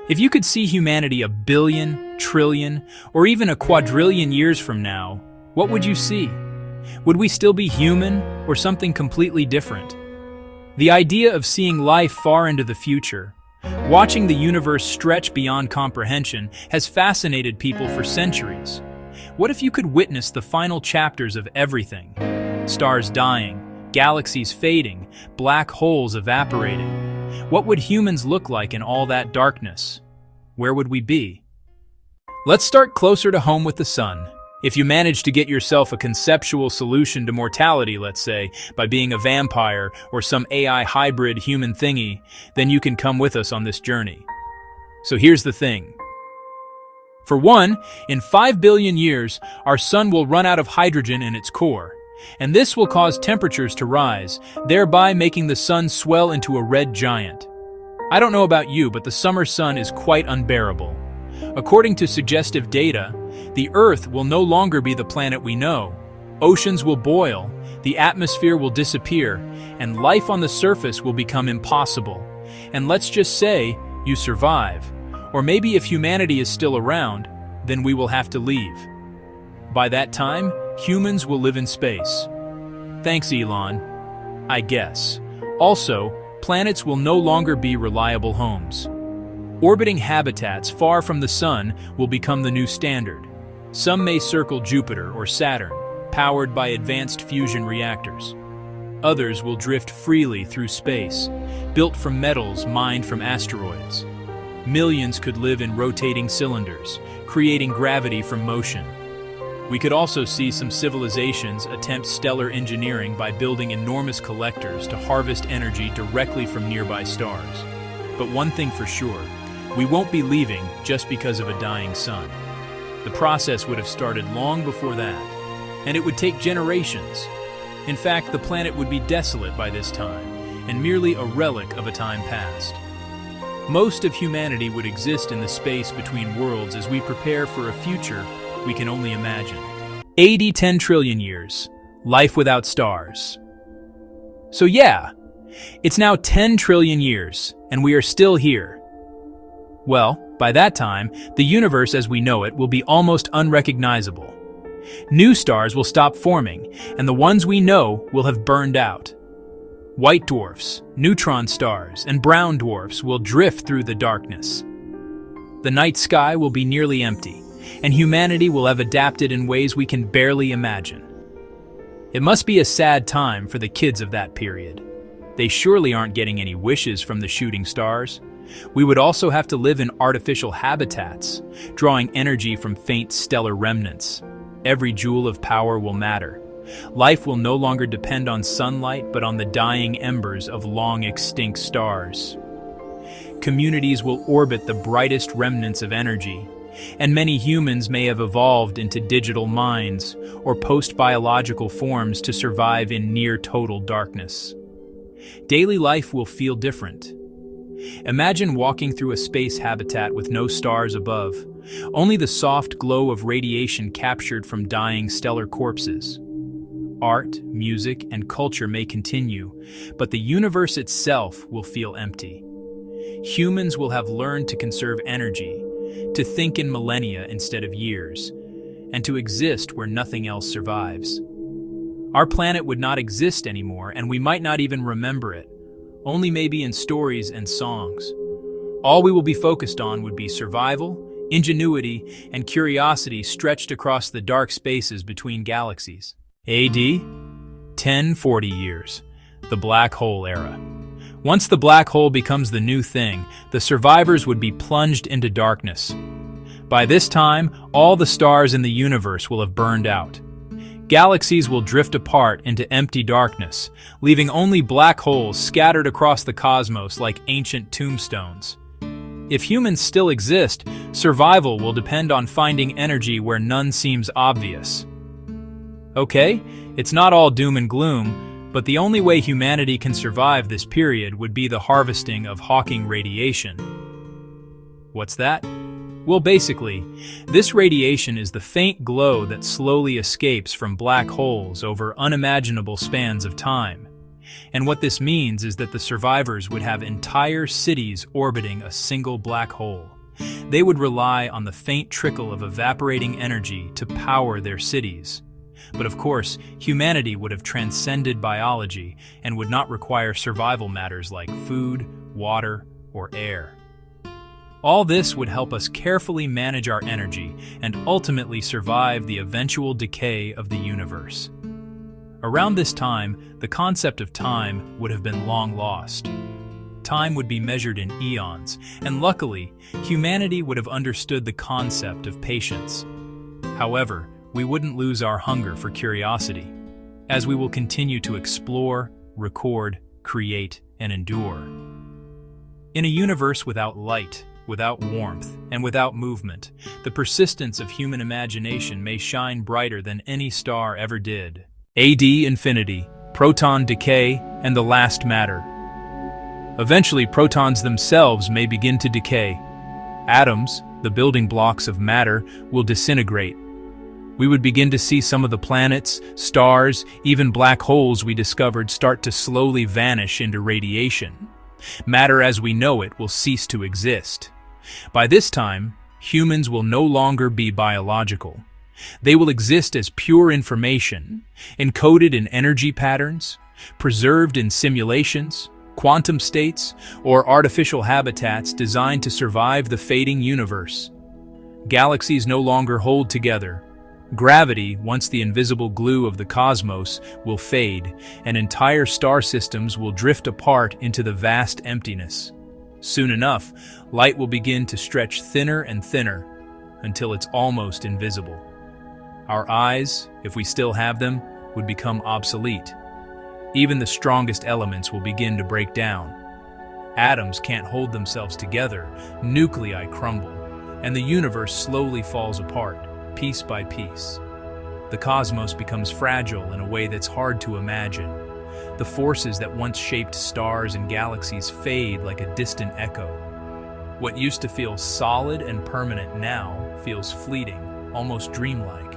If you could see humanity a billion, trillion, or even a quadrillion years from now, what would you see? Would we still be human, or something completely different? The idea of seeing life far into the future, watching the universe stretch beyond comprehension, has fascinated people for centuries. What if you could witness the final chapters of everything? Stars dying, galaxies fading, black holes evaporating. What would humans look like in all that darkness? Where would we be? Let's start closer to home with the sun. If you manage to get yourself a conceptual solution to mortality, let's say, by being a vampire or some AI hybrid human thingy, then you can come with us on this journey. So here's the thing. For one, in 5 billion years, our sun will run out of hydrogen in its core, and this will cause temperatures to rise, thereby making the sun swell into a red giant. I don't know about you, but the summer sun is quite unbearable. According to suggestive data, the Earth will no longer be the planet we know. Oceans will boil, the atmosphere will disappear, and life on the surface will become impossible. And let's just say, you survive. Or maybe if humanity is still around, then we will have to leave. By that time, humans will live in space. Thanks, Elon. I guess. Also, planets will no longer be reliable homes. Orbiting habitats far from the sun will become the new standard. Some may circle Jupiter or Saturn, powered by advanced fusion reactors. Others will drift freely through space, built from metals mined from asteroids. Millions could live in rotating cylinders, creating gravity from motion. We could also see some civilizations attempt stellar engineering by building enormous collectors to harvest energy directly from nearby stars. But one thing for sure, we won't be leaving just because of a dying sun. The process would have started long before that, and it would take generations. In fact, the planet would be desolate by this time, and merely a relic of a time past. Most of humanity would exist in the space between worlds as we prepare for a future we can only imagine. 10 trillion years. Life without stars. So yeah, it's now 10 trillion years, and we are still here. Well, by that time, the universe as we know it will be almost unrecognizable. New stars will stop forming, and the ones we know will have burned out. White dwarfs, neutron stars, and brown dwarfs will drift through the darkness. The night sky will be nearly empty, and humanity will have adapted in ways we can barely imagine. It must be a sad time for the kids of that period. They surely aren't getting any wishes from the shooting stars. We would also have to live in artificial habitats, drawing energy from faint stellar remnants. Every joule of power will matter. Life will no longer depend on sunlight, but on the dying embers of long-extinct stars. Communities will orbit the brightest remnants of energy, and many humans may have evolved into digital minds or post-biological forms to survive in near-total darkness. Daily life will feel different. Imagine walking through a space habitat with no stars above, only the soft glow of radiation captured from dying stellar corpses. Art, music, and culture may continue, but the universe itself will feel empty. Humans will have learned to conserve energy, to think in millennia instead of years, and to exist where nothing else survives. Our planet would not exist anymore, and we might not even remember it, only maybe in stories and songs. All we will be focused on would be survival, ingenuity, and curiosity stretched across the dark spaces between galaxies. AD 1040 years, the black hole era. Once the black hole becomes the new thing, the survivors would be plunged into darkness. By this time, all the stars in the universe will have burned out. Galaxies will drift apart into empty darkness, leaving only black holes scattered across the cosmos like ancient tombstones. If humans still exist, survival will depend on finding energy where none seems obvious. Okay, it's not all doom and gloom, but the only way humanity can survive this period would be the harvesting of Hawking radiation. What's that? Well, basically, this radiation is the faint glow that slowly escapes from black holes over unimaginable spans of time. And what this means is that the survivors would have entire cities orbiting a single black hole. They would rely on the faint trickle of evaporating energy to power their cities. But of course, humanity would have transcended biology and would not require survival matters like food, water, or air. All this would help us carefully manage our energy and ultimately survive the eventual decay of the universe. Around this time, the concept of time would have been long lost. Time would be measured in eons, and luckily, humanity would have understood the concept of patience. However, we wouldn't lose our hunger for curiosity, as we will continue to explore, record, create, and endure. In a universe without light, without warmth, and without movement, the persistence of human imagination may shine brighter than any star ever did. AD infinity, proton decay, and the last matter. Eventually, protons themselves may begin to decay. Atoms, the building blocks of matter, will disintegrate. We would begin to see some of the planets, stars, even black holes we discovered start to slowly vanish into radiation. Matter as we know it will cease to exist. By this time, humans will no longer be biological. They will exist as pure information, encoded in energy patterns, preserved in simulations, quantum states, or artificial habitats designed to survive the fading universe. Galaxies no longer hold together. Gravity, once the invisible glue of the cosmos, will fade, and entire star systems will drift apart into the vast emptiness. Soon enough, light will begin to stretch thinner and thinner until it's almost invisible. Our eyes, if we still have them, would become obsolete. Even the strongest elements will begin to break down. Atoms can't hold themselves together, nuclei crumble, and the universe slowly falls apart, piece by piece. The cosmos becomes fragile in a way that's hard to imagine. The forces that once shaped stars and galaxies fade like a distant echo. What used to feel solid and permanent now feels fleeting, almost dreamlike.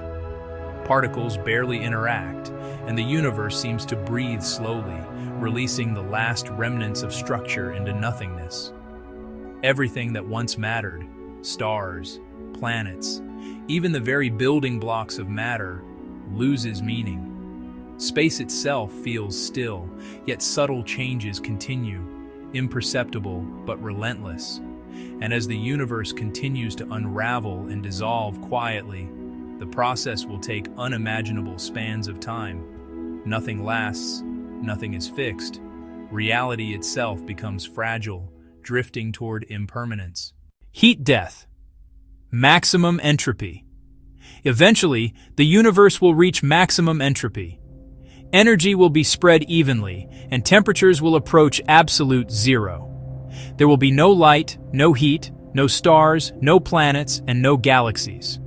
Particles barely interact, and the universe seems to breathe slowly, releasing the last remnants of structure into nothingness. Everything that once mattered, stars, planets, even the very building blocks of matter, loses meaning. Space itself feels still, yet subtle changes continue, imperceptible but relentless. And as the universe continues to unravel and dissolve quietly, the process will take unimaginable spans of time. Nothing lasts, nothing is fixed. Reality itself becomes fragile, drifting toward impermanence. Heat death. Maximum entropy. Eventually, the universe will reach maximum entropy. Energy will be spread evenly, and temperatures will approach absolute zero. There will be no light, no heat, no stars, no planets, and no galaxies.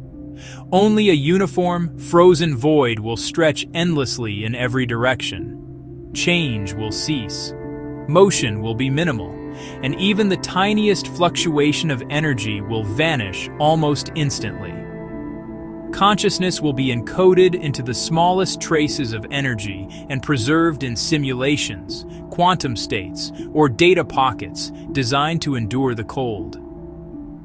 Only a uniform, frozen void will stretch endlessly in every direction. Change will cease. Motion will be minimal, and even the tiniest fluctuation of energy will vanish almost instantly. Consciousness will be encoded into the smallest traces of energy and preserved in simulations, quantum states, or data pockets designed to endure the cold.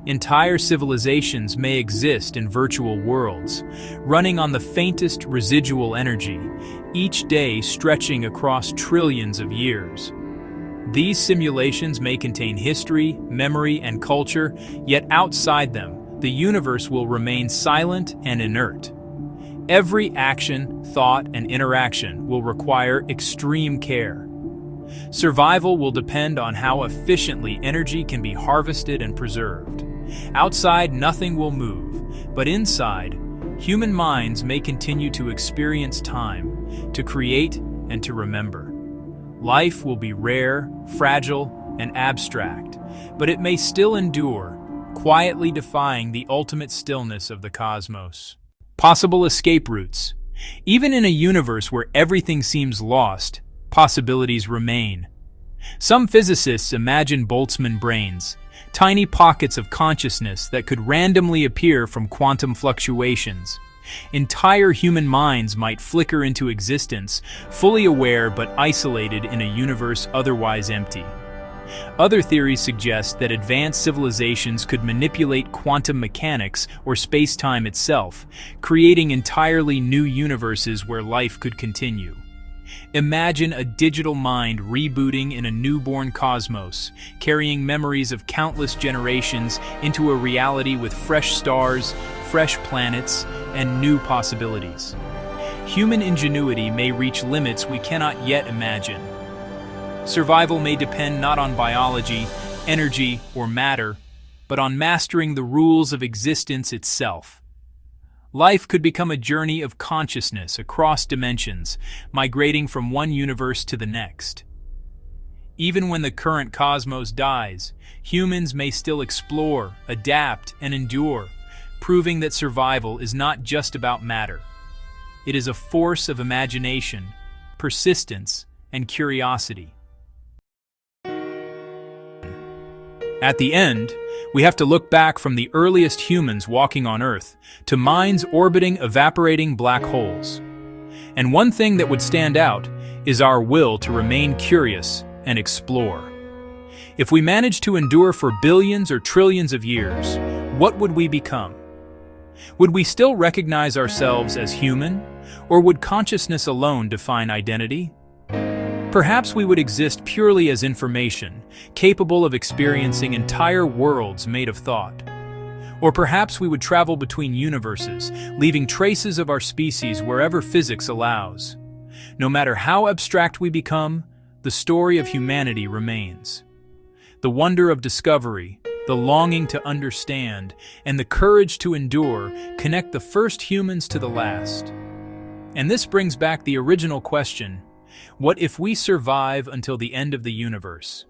Entire civilizations may exist in virtual worlds, running on the faintest residual energy, each day stretching across trillions of years. These simulations may contain history, memory, and culture, yet outside them, the universe will remain silent and inert. Every action, thought, and interaction will require extreme care. Survival will depend on how efficiently energy can be harvested and preserved. Outside, nothing will move, but inside, human minds may continue to experience time, to create and to remember. Life will be rare, fragile, and abstract, but it may still endure, quietly defying the ultimate stillness of the cosmos. Possible escape routes. Even in a universe where everything seems lost, possibilities remain. Some physicists imagine Boltzmann brains, tiny pockets of consciousness that could randomly appear from quantum fluctuations. Entire human minds might flicker into existence, fully aware but isolated in a universe otherwise empty. Other theories suggest that advanced civilizations could manipulate quantum mechanics or space-time itself, creating entirely new universes where life could continue. Imagine a digital mind rebooting in a newborn cosmos, carrying memories of countless generations into a reality with fresh stars, fresh planets, and new possibilities. Human ingenuity may reach limits we cannot yet imagine. Survival may depend not on biology, energy, or matter, but on mastering the rules of existence itself. Life could become a journey of consciousness across dimensions, migrating from one universe to the next. Even when the current cosmos dies, humans may still explore, adapt, and endure, proving that survival is not just about matter. It is a force of imagination, persistence, and curiosity. At the end, we have to look back from the earliest humans walking on Earth to minds orbiting evaporating black holes. And one thing that would stand out is our will to remain curious and explore. If we manage to endure for billions or trillions of years, what would we become? Would we still recognize ourselves as human, or would consciousness alone define identity? Perhaps we would exist purely as information, capable of experiencing entire worlds made of thought. Or perhaps we would travel between universes, leaving traces of our species wherever physics allows. No matter how abstract we become, the story of humanity remains. The wonder of discovery, the longing to understand, and the courage to endure connect the first humans to the last. And this brings back the original question: what if we survive until the end of the universe?